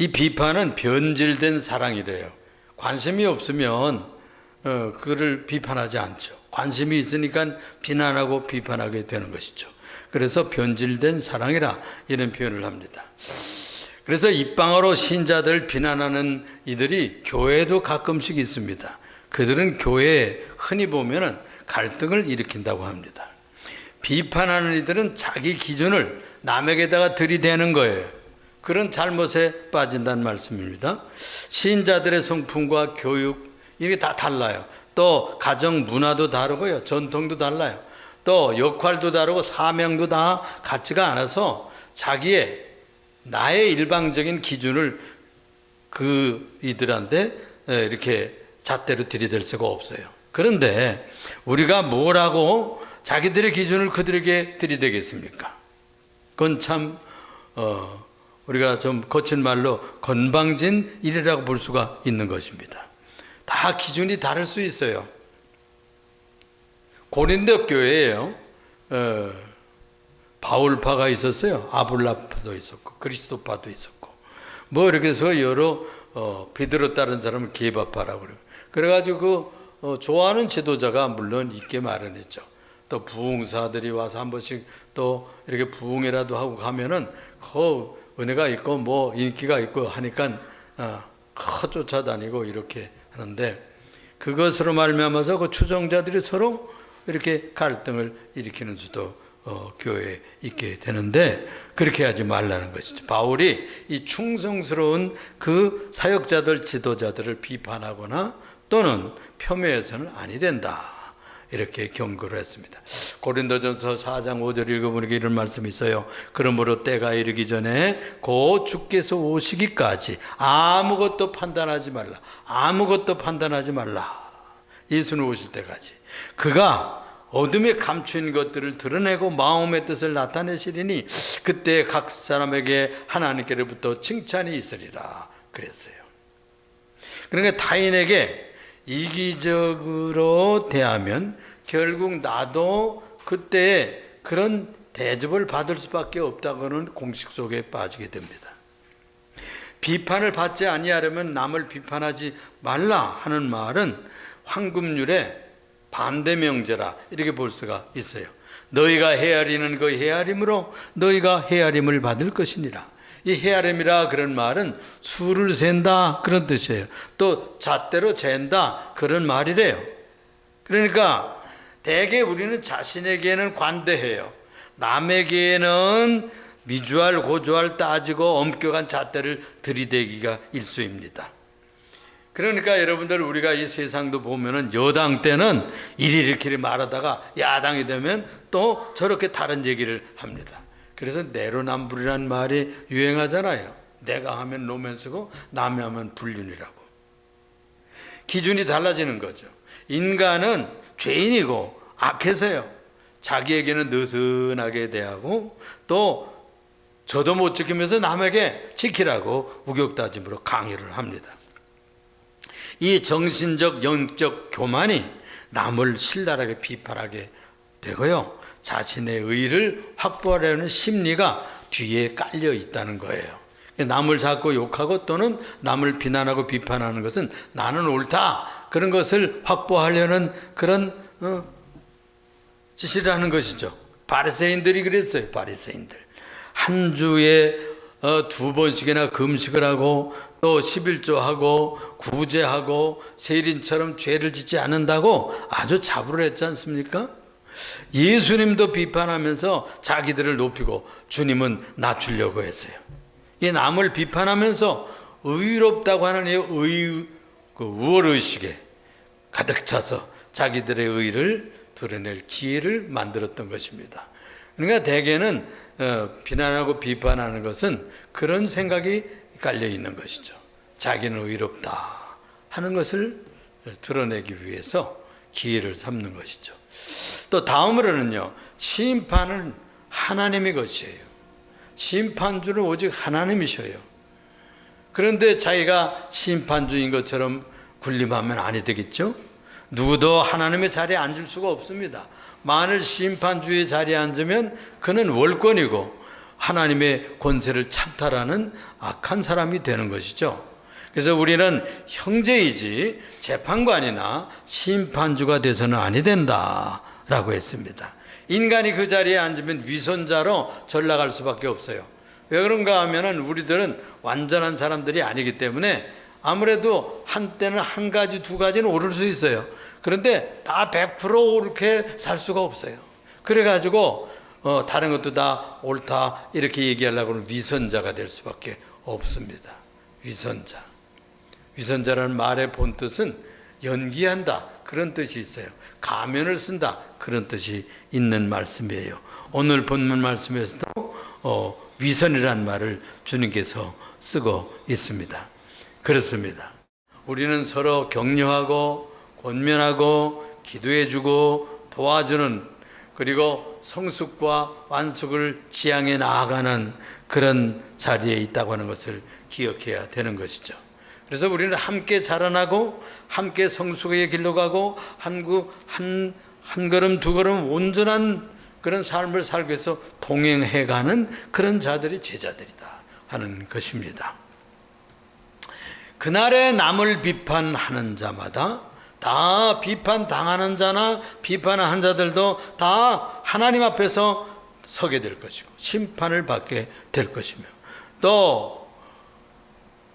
이 비판은 변질된 사랑이래요. 관심이 없으면 그를 비판하지 않죠. 관심이 있으니까 비난하고 비판하게 되는 것이죠. 그래서 변질된 사랑이라 이런 표현을 합니다. 그래서 입방어로 신자들을 비난하는 이들이 교회에도 가끔씩 있습니다. 그들은 교회에 흔히 보면 갈등을 일으킨다고 합니다. 비판하는 이들은 자기 기준을 남에게다가 들이대는 거예요. 그런 잘못에 빠진다는 말씀입니다. 신자들의 성품과 교육 이게 다 달라요. 또 가정 문화도 다르고요. 전통도 달라요. 또 역할도 다르고 사명도 다 같지가 않아서 나의 일방적인 기준을 그 이들한테 이렇게 잣대로 들이댈 수가 없어요. 그런데 우리가 뭐라고 자기들의 기준을 그들에게 들이대겠습니까? 그건 참 우리가 좀 거친 말로 건방진 일이라고 볼 수가 있는 것입니다. 다 기준이 다를 수 있어요. 고린도 교회에요. 바울파가 있었어요. 아볼라파도 있었고 그리스도파도 있었고 뭐 이렇게 해서 여러 베드로 따른 사람을 게바파라고 그래요. 그래가지고 좋아하는 지도자가 물론 있게 마련했죠. 또 부흥사들이 와서 한 번씩 또 이렇게 부흥회라도 하고 가면은 그 은혜가 있고 뭐 인기가 있고 하니까 쫓아다니고 이렇게 하는데 그것으로 말미암아서 그 추종자들이 서로 이렇게 갈등을 일으키는 수도 교회에 있게 되는데 그렇게 하지 말라는 것이죠. 바울이 이 충성스러운 그 사역자들 지도자들을 비판하거나 또는 폄훼해서는 아니 된다. 이렇게 경고를 했습니다. 고린도전서 4장 5절 읽어보니까 이런 말씀이 있어요. 그러므로 때가 이르기 전에 곧 주께서 오시기까지 아무것도 판단하지 말라. 아무것도 판단하지 말라. 예수는 오실 때까지. 그가 어둠에 감추인 것들을 드러내고 마음의 뜻을 나타내시리니 그때 각 사람에게 하나님께로부터 칭찬이 있으리라 그랬어요. 그러니까 타인에게 이기적으로 대하면 결국 나도 그때 그런 대접을 받을 수밖에 없다고는 공식 속에 빠지게 됩니다. 비판을 받지 아니하려면 남을 비판하지 말라 하는 말은 황금률의 반대 명제라 이렇게 볼 수가 있어요. 너희가 헤아리는 그 헤아림으로 너희가 헤아림을 받을 것이니라. 이 헤아림이라 그런 말은 수를 센다 그런 뜻이에요. 또 잣대로 잰다 그런 말이래요. 그러니까 대개 우리는 자신에게는 관대해요. 남에게는 미주알 고주알 따지고 엄격한 잣대를 들이대기가 일쑤입니다. 그러니까 여러분들 우리가 이 세상도 보면은 여당 때는 이리저리 말하다가 야당이 되면 또 저렇게 다른 얘기를 합니다. 그래서 내로남불이라는 말이 유행하잖아요. 내가 하면 로맨스고 남이 하면 불륜이라고. 기준이 달라지는 거죠. 인간은 죄인이고 악해서요. 자기에게는 느슨하게 대하고 또 저도 못 지키면서 남에게 지키라고 우격다짐으로 강요를 합니다. 이 정신적 영적 교만이 남을 신랄하게 비판하게 되고요. 자신의 의를 확보하려는 심리가 뒤에 깔려 있다는 거예요. 남을 자꾸 욕하고 또는 남을 비난하고 비판하는 것은 나는 옳다 그런 것을 확보하려는 그런 짓을 하는 것이죠. 바리새인들이 그랬어요. 바리새인들 한 주에 2번씩이나 금식을 하고 또 11조하고 구제하고 세린처럼 죄를 짓지 않는다고 아주 자부를 했지 않습니까? 예수님도 비판하면서 자기들을 높이고 주님은 낮추려고 했어요. 이 남을 비판하면서 의롭다고 하는 우월의식에 가득 차서 자기들의 의를 드러낼 기회를 만들었던 것입니다. 그러니까 대개는 비난하고 비판하는 것은 그런 생각이 깔려 있는 것이죠. 자기는 의롭다 하는 것을 드러내기 위해서 기회를 삼는 것이죠. 또 다음으로는요, 심판은 하나님의 것이에요. 심판주는 오직 하나님이셔요. 그런데 자기가 심판주인 것처럼 군림하면 아니 되겠죠? 누구도 하나님의 자리에 앉을 수가 없습니다. 만일 심판주의 자리에 앉으면 그는 월권이고 하나님의 권세를 찬탈하는 악한 사람이 되는 것이죠. 그래서 우리는 형제이지 재판관이나 심판주가 돼서는 아니 된다라고 했습니다. 인간이 그 자리에 앉으면 위선자로 전락할 수밖에 없어요. 왜 그런가 하면은 우리들은 완전한 사람들이 아니기 때문에 아무래도 한때는 한 가지 두 가지는 오를 수 있어요. 그런데 다 100% 옳게 살 수가 없어요. 그래가지고 다른 것도 다 옳다 이렇게 얘기하려고 하면 위선자가 될 수밖에 없습니다. 위선자. 위선자라는 말의 본뜻은 연기한다 그런 뜻이 있어요. 가면을 쓴다 그런 뜻이 있는 말씀이에요. 오늘 본문 말씀에서도 위선이라는 말을 주님께서 쓰고 있습니다. 그렇습니다. 우리는 서로 격려하고 권면하고 기도해주고 도와주는, 그리고 성숙과 완숙을 지향해 나아가는 그런 자리에 있다고 하는 것을 기억해야 되는 것이죠. 그래서 우리는 함께 자라나고 함께 성숙의 길로 가고 한 걸음 두 걸음 온전한 그런 삶을 살기 위해서 동행해가는 그런 자들이 제자들이다 하는 것입니다. 그날에 남을 비판하는 자마다 다 비판당하는 자나 비판한 자들도 다 하나님 앞에서 서게 될 것이고 심판을 받게 될 것이며, 또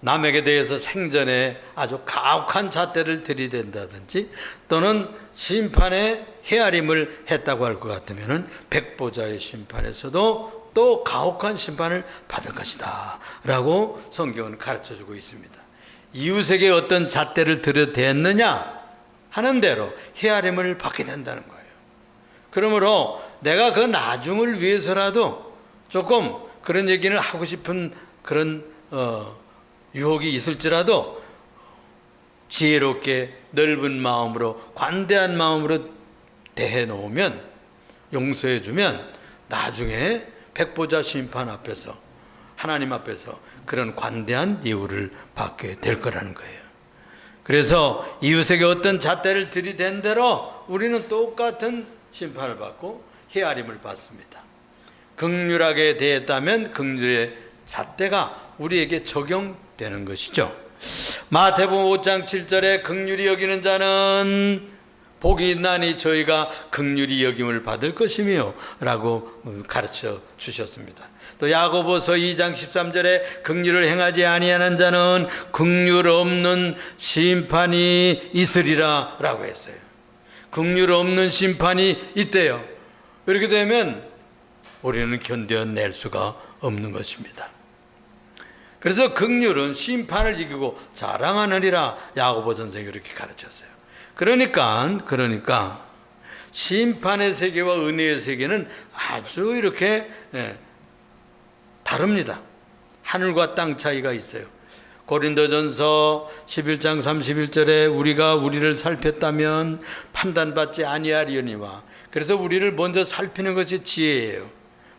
남에게 대해서 생전에 아주 가혹한 잣대를 들이댄다든지 또는 심판에 헤아림을 했다고 할 것 같으면 백보자의 심판에서도 또 가혹한 심판을 받을 것이다 라고 성경은 가르쳐주고 있습니다. 이웃에게 어떤 잣대를 들이댔느냐 하는 대로 헤아림을 받게 된다는 거예요. 그러므로 내가 그 나중을 위해서라도 조금 그런 얘기를 하고 싶은 그런 유혹이 있을지라도 지혜롭게 넓은 마음으로 관대한 마음으로 대해 놓으면, 용서해 주면 나중에 백보자 심판 앞에서 하나님 앞에서 그런 관대한 예우를 받게 될 거라는 거예요. 그래서 이웃에게 어떤 잣대를 들이댄 대로 우리는 똑같은 심판을 받고 헤아림을 받습니다. 긍휼하게 대했다면 긍휼의 잣대가 우리에게 적용되는 것이죠. 마태복음 5장 7절에 긍휼히 여기는 자는 복이 있나니 저희가 긍휼히 여김을 받을 것이며 라고 가르쳐 주셨습니다. 또 야고보서 2장 13절에 긍휼을 행하지 아니하는 자는 긍휼 없는 심판이 있으리라 라고 했어요. 긍휼 없는 심판이 있대요. 이렇게 되면 우리는 견뎌낼 수가 없는 것입니다. 그래서 긍휼은 심판을 이기고 자랑하느니라 야고보 선생이 그렇게 가르쳤어요. 그러니까 심판의 세계와 은혜의 세계는 아주 이렇게 다릅니다. 하늘과 땅 차이가 있어요. 고린도전서 11장 31절에 우리가 우리를 살폈다면 판단받지 아니하리오니와, 그래서 우리를 먼저 살피는 것이 지혜예요.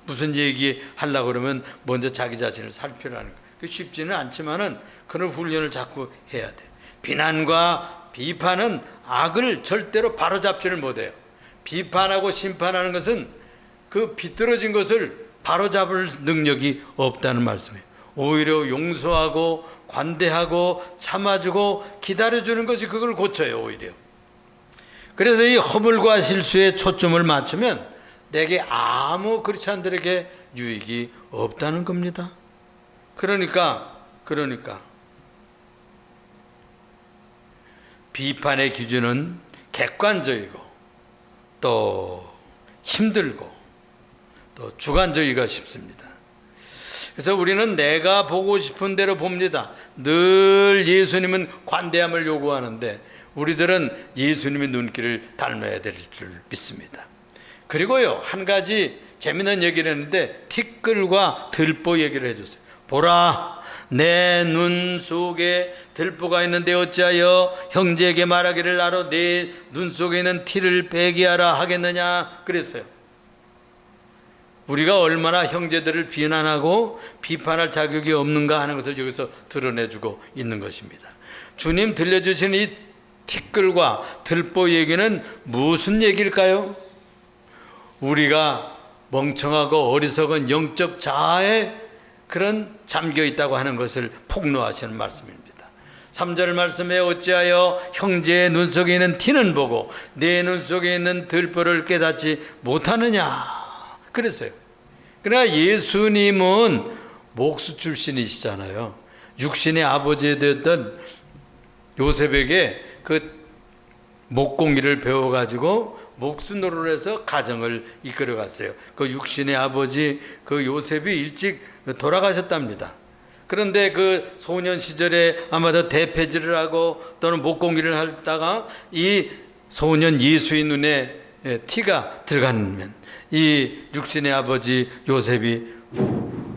무슨 얘기 하려고 그러면 먼저 자기 자신을 살피라는 거예요. 쉽지는 않지만은 그런 훈련을 자꾸 해야 돼. 비난과 비판은 악을 절대로 바로잡지를 못해요. 비판하고 심판하는 것은 그 비뚤어진 것을 바로잡을 능력이 없다는 말씀이에요. 오히려 용서하고 관대하고 참아주고 기다려주는 것이 그걸 고쳐요. 오히려. 그래서 이 허물과 실수에 초점을 맞추면 내게 아무 그렇지 않들에게 유익이 없다는 겁니다. 그러니까 비판의 기준은 객관적이고 또 힘들고 또 주관적이기가 쉽습니다. 그래서 우리는 내가 보고 싶은 대로 봅니다. 늘 예수님은 관대함을 요구하는데 우리들은 예수님의 눈길을 닮아야 될 줄 믿습니다. 그리고요, 한 가지 재미난 얘기를 했는데 티끌과 들보 얘기를 해줬어요. 보라, 내 눈 속에 들보가 있는데 어찌하여 형제에게 말하기를 나로 내 눈 속에 있는 티를 빼게 하라 하겠느냐 그랬어요. 우리가 얼마나 형제들을 비난하고 비판할 자격이 없는가 하는 것을 여기서 드러내주고 있는 것입니다. 주님 들려주신 이 티끌과 들보 얘기는 무슨 얘기일까요? 우리가 멍청하고 어리석은 영적 자아에 그런 잠겨 있다고 하는 것을 폭로하시는 말씀입니다. 3절 말씀에 어찌하여 형제의 눈 속에 있는 티는 보고 내 눈 속에 있는 들보를 깨닫지 못하느냐 그랬어요. 그러나 예수님은 목수 출신이시잖아요. 육신의 아버지 되었던 요셉에게 그 목공일을 배워가지고 목수 노릇을 해서 가정을 이끌어갔어요. 그 육신의 아버지 그 요셉이 일찍 돌아가셨답니다. 그런데 그 소년 시절에 아마도 대패질을 하고 또는 목공일을 하다가 이 소년 예수의 눈에 티가 들어가면 이 육신의 아버지 요셉이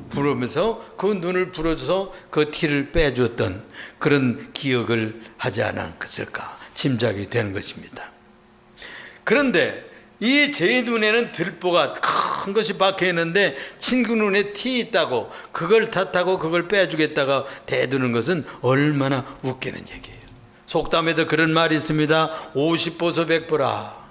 부르면서 그 눈을 불어줘서 그 티를 빼줬던 그런 기억을 하지 않았을까 짐작이 되는 것입니다. 그런데 이 제 눈에는 들보가 큰 것이 박혀 있는데 친구 눈에 티 있다고 그걸 탓하고 그걸 빼주겠다가 대두는 것은 얼마나 웃기는 얘기예요. 속담에도 그런 말이 있습니다. 50보소 100보라.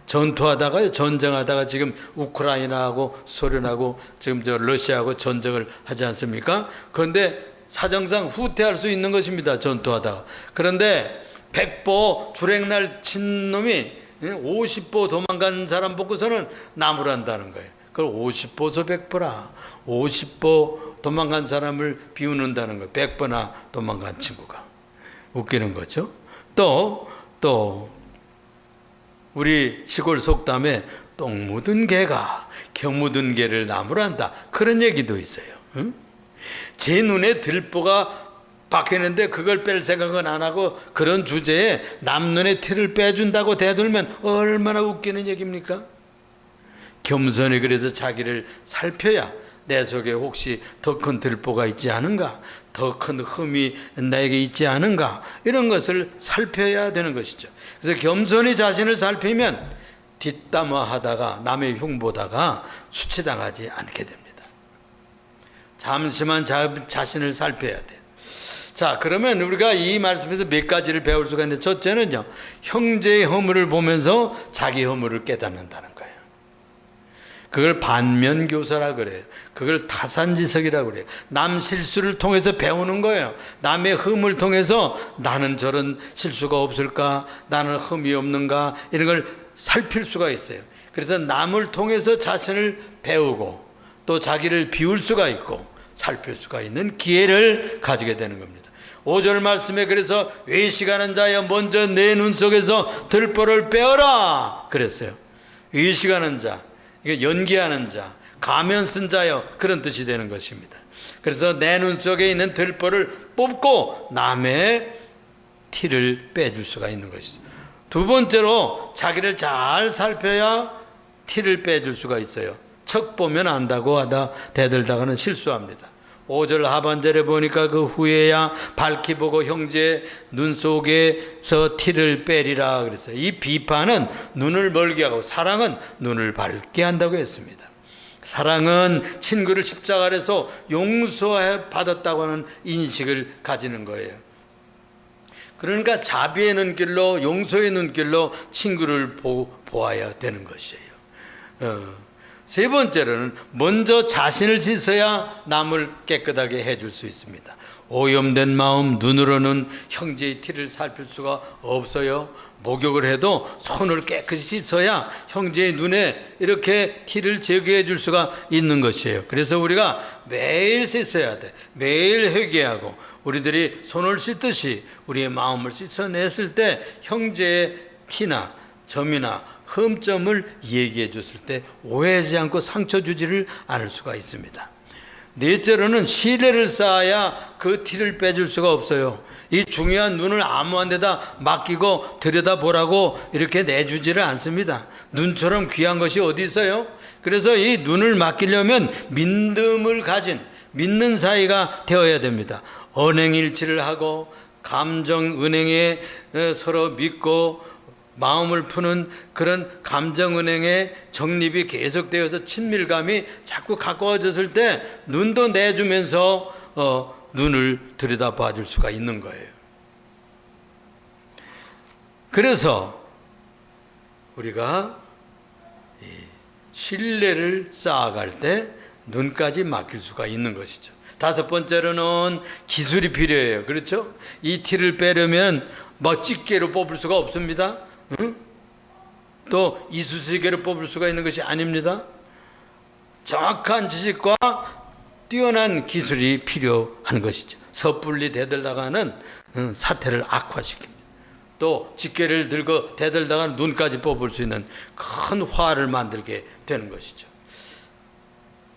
전투하다가 전쟁하다가 지금 우크라이나하고 소련하고 지금 저 러시아하고 전쟁을 하지 않습니까? 그런데 사정상 후퇴할 수 있는 것입니다. 전투하다가. 그런데 100보 주랭날 친 놈이 50보 도망간 사람 보고서는 나무란다는 거예요. 그걸 50보소 100보라. 50보 도망간 사람을 비웃는다는 거예요. 100보나 도망간 친구가. 웃기는 거죠. 또 우리 시골 속담에 똥 묻은 개가 겨 묻은 개를 나무란다. 그런 얘기도 있어요. 응? 제 눈에 들보가 박혔는데 그걸 뺄 생각은 안 하고 그런 주제에 남 눈에 티를 빼준다고 대들면 얼마나 웃기는 얘기입니까? 겸손히 그래서 자기를 살펴야 내 속에 혹시 더 큰 들보가 있지 않은가, 더 큰 흠이 나에게 있지 않은가, 이런 것을 살펴야 되는 것이죠. 그래서 겸손히 자신을 살피면 뒷담화하다가 남의 흉보다가 수치당하지 않게 됩니다. 잠시만 자신을 살펴야 돼요. 자, 그러면 우리가 이 말씀에서 몇 가지를 배울 수가 있는데, 첫째는요, 형제의 허물을 보면서 자기 허물을 깨닫는다는 거예요. 그걸 반면교사라 그래요. 그걸 타산지석이라고 그래요. 남 실수를 통해서 배우는 거예요. 남의 흠을 통해서 나는 저런 실수가 없을까, 나는 흠이 없는가, 이런 걸 살필 수가 있어요. 그래서 남을 통해서 자신을 배우고 또 자기를 비울 수가 있고 살필 수가 있는 기회를 가지게 되는 겁니다. 5절 말씀에 그래서 외식하는 자여 먼저 내 눈 속에서 들보를 빼어라 그랬어요. 외식하는 자, 이게 연기하는 자, 가면 쓴 자여, 그런 뜻이 되는 것입니다. 그래서 내 눈 속에 있는 들보를 뽑고 남의 티를 빼줄 수가 있는 것이죠. 두 번째로 자기를 잘 살펴야 티를 빼줄 수가 있어요. 척 보면 안다고 하다 대들다가는 실수합니다. 5절 하반절에 보니까 그 후에야 밝히 보고 형제의 눈 속에서 티를 빼리라 그랬어요. 이 비판은 눈을 멀게 하고 사랑은 눈을 밝게 한다고 했습니다. 사랑은 친구를 십자가 아래서 용서해 받았다고 하는 인식을 가지는 거예요. 그러니까 자비의 눈길로, 용서의 눈길로 친구를 보아야 되는 것이에요. 세 번째로는 먼저 자신을 씻어야 남을 깨끗하게 해줄 수 있습니다. 오염된 마음, 눈으로는 형제의 티를 살필 수가 없어요. 목욕을 해도 손을 깨끗이 씻어야 형제의 눈에 이렇게 티를 제거해 줄 수가 있는 것이에요. 그래서 우리가 매일 씻어야 돼. 매일 회개하고 우리들이 손을 씻듯이 우리의 마음을 씻어냈을 때 형제의 티나 점이나 흠점을 얘기해 줬을 때 오해하지 않고 상처 주지를 않을 수가 있습니다. 넷째로는 신뢰를 쌓아야 그 티를 빼줄 수가 없어요. 이 중요한 눈을 아무한 데다 맡기고 들여다보라고 이렇게 내주지를 않습니다. 눈처럼 귀한 것이 어디 있어요? 그래서 이 눈을 맡기려면 믿음을 가진 믿는 사이가 되어야 됩니다. 언행일치를 하고 감정 은행에 서로 믿고 마음을 푸는 그런 감정은행의 정립이 계속되어서 친밀감이 자꾸 가까워졌을 때 눈도 내주면서 눈을 들여다봐 줄 수가 있는 거예요. 그래서 우리가 신뢰를 쌓아갈 때 눈까지 막힐 수가 있는 것이죠. 다섯 번째로는 기술이 필요해요. 그렇죠? 이 티를 빼려면 집게로 뽑을 수가 없습니다. 응? 또 이쑤시개로 뽑을 수가 있는 것이 아닙니다. 정확한 지식과 뛰어난 기술이 필요한 것이죠. 섣불리 대들다가는 사태를 악화시킵니다. 또 집게를 들고 대들다가 눈까지 뽑을 수 있는 큰 화를 만들게 되는 것이죠.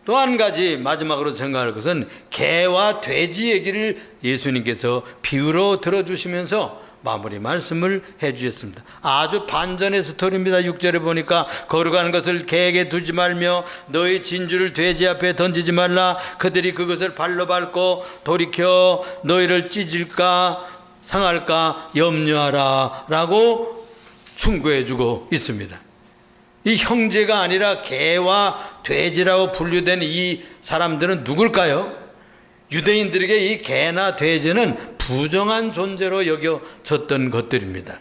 또 한 가지 마지막으로 생각할 것은 개와 돼지 얘기를 예수님께서 비유로 들어주시면서 마무리 말씀을 해주셨습니다. 아주 반전의 스토리입니다. 6절에 보니까 거룩한 것을 개에게 두지 말며 너희 진주를 돼지 앞에 던지지 말라. 그들이 그것을 발로 밟고 돌이켜 너희를 찢을까 상할까 염려하라 라고 충고해 주고 있습니다. 이 형제가 아니라 개와 돼지라고 분류된 이 사람들은 누굴까요? 유대인들에게 이 개나 돼지는 부정한 존재로 여겨졌던 것들입니다.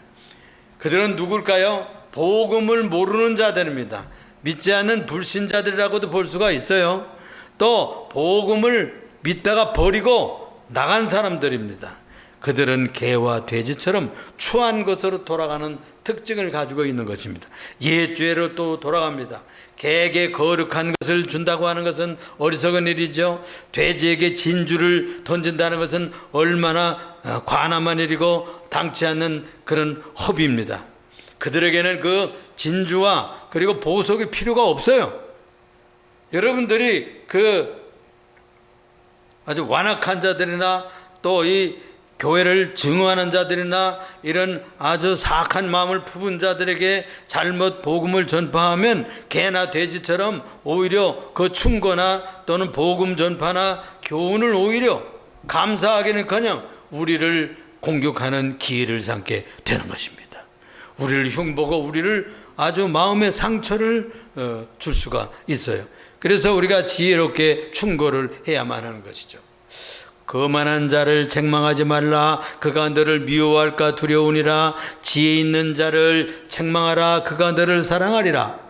그들은 누굴까요? 복음을 모르는 자들입니다. 믿지 않는 불신자들이라고도 볼 수가 있어요. 또 복음을 믿다가 버리고 나간 사람들입니다. 그들은 개와 돼지처럼 추한 것으로 돌아가는 특징을 가지고 있는 것입니다. 옛죄로 또 돌아갑니다. 개에게 거룩한 것을 준다고 하는 것은 어리석은 일이죠. 돼지에게 진주를 던진다는 것은 얼마나 관함한 일이고 당치 않는 그런 허비입니다. 그들에게는 그 진주와 그리고 보석이 필요가 없어요. 여러분들이 그 아주 완악한 자들이나 또 이 교회를 증오하는 자들이나 이런 아주 사악한 마음을 품은 자들에게 잘못 복음을 전파하면 개나 돼지처럼 오히려 그 충고나 또는 복음 전파나 교훈을 오히려 감사하기는커녕 우리를 공격하는 기회를 삼게 되는 것입니다. 우리를 흉보고 우리를 아주 마음의 상처를 줄 수가 있어요. 그래서 우리가 지혜롭게 충고를 해야만 하는 것이죠. 거만한 자를 책망하지 말라. 그가 너를 미워할까 두려우니라. 지혜 있는 자를 책망하라. 그가 너를 사랑하리라.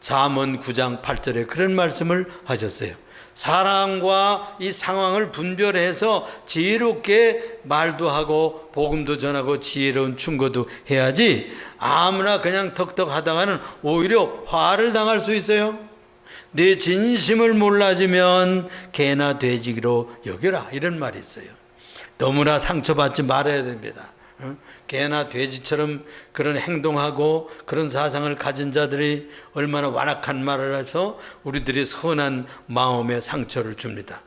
잠언 9장 8절에 그런 말씀을 하셨어요. 사랑과 이 상황을 분별해서 지혜롭게 말도 하고 복음도 전하고 지혜로운 충고도 해야지 아무나 그냥 턱턱 하다가는 오히려 화를 당할 수 있어요. 내 진심을 몰라주면 개나 돼지로 여겨라 이런 말이 있어요. 너무나 상처받지 말아야 됩니다. 개나 돼지처럼 그런 행동하고 그런 사상을 가진 자들이 얼마나 완악한 말을 해서 우리들이 선한 마음에 상처를 줍니다.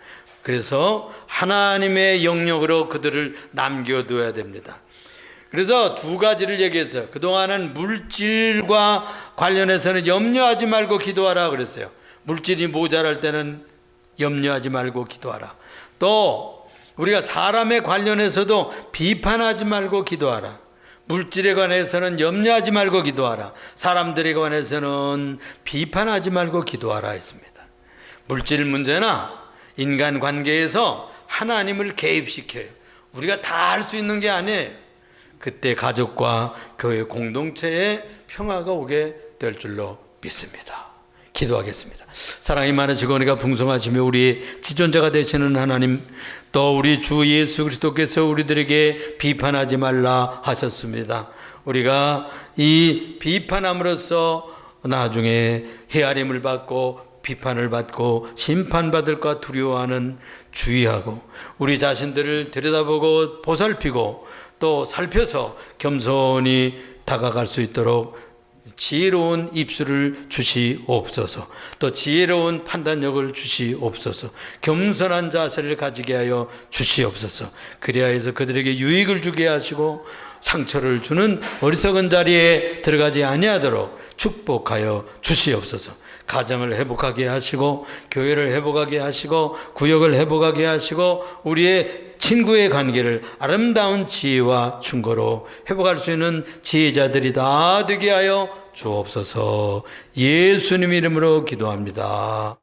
그래서 하나님의 영역으로 그들을 남겨둬야 됩니다. 그래서 두 가지를 얘기했어요. 그동안은 물질과 관련해서는 염려하지 말고 기도하라 그랬어요. 물질이 모자랄 때는 염려하지 말고 기도하라. 또 우리가 사람에 관련해서도 비판하지 말고 기도하라. 물질에 관해서는 염려하지 말고 기도하라. 사람들에 관해서는 비판하지 말고 기도하라 했습니다. 물질 문제나 인간 관계에서 하나님을 개입시켜요. 우리가 다 할 수 있는 게 아니에요. 그때 가족과 교회 공동체에 평화가 오게 될 줄로 믿습니다. 기도하겠습니다. 사랑이 많으시고 은혜가 풍성하시며 우리의 지존자가 되시는 하나님, 또 우리 주 예수 그리스도께서 우리들에게 비판하지 말라 하셨습니다. 우리가 이 비판함으로써 나중에 헤아림을 받고 비판을 받고 심판받을까 두려워하는 주의하고 우리 자신들을 들여다보고 보살피고 또 살펴서 겸손히 다가갈 수 있도록 지혜로운 입술을 주시옵소서. 또 지혜로운 판단력을 주시옵소서. 겸손한 자세를 가지게 하여 주시옵소서. 그래야 해서 그들에게 유익을 주게 하시고 상처를 주는 어리석은 자리에 들어가지 아니하도록 축복하여 주시옵소서. 가정을 회복하게 하시고 교회를 회복하게 하시고 구역을 회복하게 하시고 우리의 친구의 관계를 아름다운 지혜와 충고로 회복할 수 있는 지혜자들이 다 되게 하여 주옵소서. 예수님 이름으로 기도합니다.